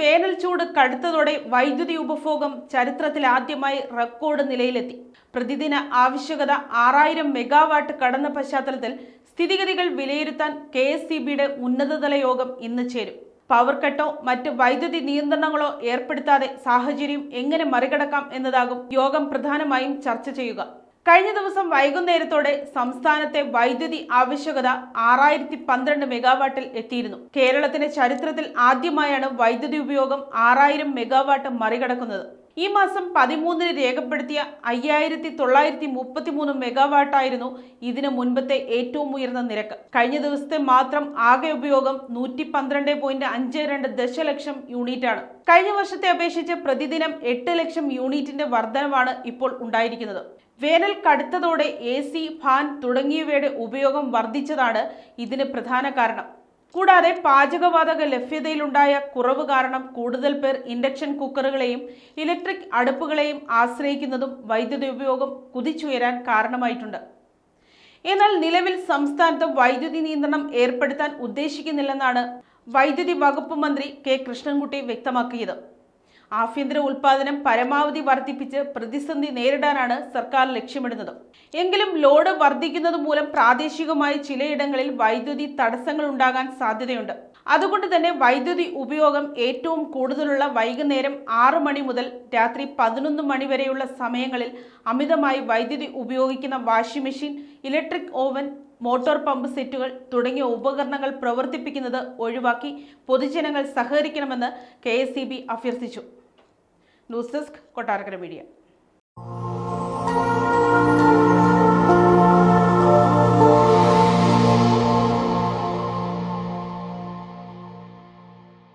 വേനൽ ചൂട് കടുത്തതോടെ വൈദ്യുതി ഉപഭോഗം ചരിത്രത്തിൽ ആദ്യമായി റെക്കോർഡ് നിലയിലെത്തി. പ്രതിദിന ആവശ്യകത 6000 മെഗാവാട്ട് കടന്ന പശ്ചാത്തലത്തിൽ സ്ഥിതിഗതികൾ വിലയിരുത്താൻ KSEBയുടെ ഉന്നതതല യോഗം ഇന്ന് ചേരും. പവർ കട്ടോ മറ്റ് വൈദ്യുതി നിയന്ത്രണങ്ങളോ ഏർപ്പെടുത്താതെ സാഹചര്യം എങ്ങനെ മറികടക്കാം എന്നതാകും യോഗം പ്രധാനമായും ചർച്ച ചെയ്യുക. കഴിഞ്ഞ ദിവസം വൈകുന്നേരത്തോടെ സംസ്ഥാനത്തെ വൈദ്യുതി ആവശ്യകത 6012 മെഗാവാട്ടിൽ എത്തിയിരുന്നു. കേരളത്തിന്റെ ചരിത്രത്തിൽ ആദ്യമായാണ് വൈദ്യുതി ഉപയോഗം 6000 മെഗാവാട്ട് മറികടക്കുന്നത്. ഈ മാസം 13-ന് രേഖപ്പെടുത്തിയ 5933 മെഗാവാട്ടായിരുന്നു ഇതിനു മുൻപത്തെ ഏറ്റവും ഉയർന്ന നിരക്ക്. കഴിഞ്ഞ ദിവസത്തെ മാത്രം ആകെ ഉപയോഗം 112.52 ദശലക്ഷം യൂണിറ്റാണ്. കഴിഞ്ഞ വർഷത്തെ അപേക്ഷിച്ച് പ്രതിദിനം 8 ലക്ഷം യൂണിറ്റിന്റെ വർധനവാണ് ഇപ്പോൾ ഉണ്ടായിരിക്കുന്നത്. വേനൽ കടുത്തതോടെ AC, ഫാൻ തുടങ്ങിയവയുടെ ഉപയോഗം വർദ്ധിച്ചതാണ് ഇതിന് പ്രധാന കാരണം. കൂടാതെ പാചകവാതക ലഭ്യതയിലുണ്ടായ കുറവ് കാരണം കൂടുതൽ പേർ ഇൻഡക്ഷൻ കുക്കറുകളെയും ഇലക്ട്രിക് അടുപ്പുകളെയും ആശ്രയിക്കുന്നതും വൈദ്യുതി ഉപയോഗം കുതിച്ചുയരാൻ കാരണമായിട്ടുണ്ട്. എന്നാൽ നിലവിൽ സംസ്ഥാനത്ത് വൈദ്യുതി നിയന്ത്രണം ഏർപ്പെടുത്താൻ ഉദ്ദേശിക്കുന്നില്ലെന്നാണ് വൈദ്യുതി വകുപ്പ് മന്ത്രി K. കൃഷ്ണൻകുട്ടി വ്യക്തമാക്കിയത്. ആഭ്യന്തര ഉൽപാദനം പരമാവധി വർദ്ധിപ്പിച്ച് പ്രതിസന്ധി നേരിടാനാണ് സർക്കാർ ലക്ഷ്യമിടുന്നത്. എങ്കിലും ലോഡ് വർദ്ധിക്കുന്നത് മൂലം പ്രാദേശികമായി ചിലയിടങ്ങളിൽ വൈദ്യുതി തടസ്സങ്ങൾ ഉണ്ടാകാൻ സാധ്യതയുണ്ട്. അതുകൊണ്ട് തന്നെ വൈദ്യുതി ഉപയോഗം ഏറ്റവും കൂടുതലുള്ള വൈകുന്നേരം 6 മണി മുതൽ രാത്രി 11 മണി വരെയുള്ള സമയങ്ങളിൽ അമിതമായി വൈദ്യുതി ഉപയോഗിക്കുന്ന washing machine, electric oven, motor pump സെറ്റുകൾ തുടങ്ങിയ ഉപകരണങ്ങൾ പ്രവർത്തിപ്പിക്കുന്നത് ഒഴിവാക്കി പൊതുജനങ്ങൾ സഹകരിക്കണമെന്ന് KSEB അഭ്യർത്ഥിച്ചു. News desk, Kottarakkara media.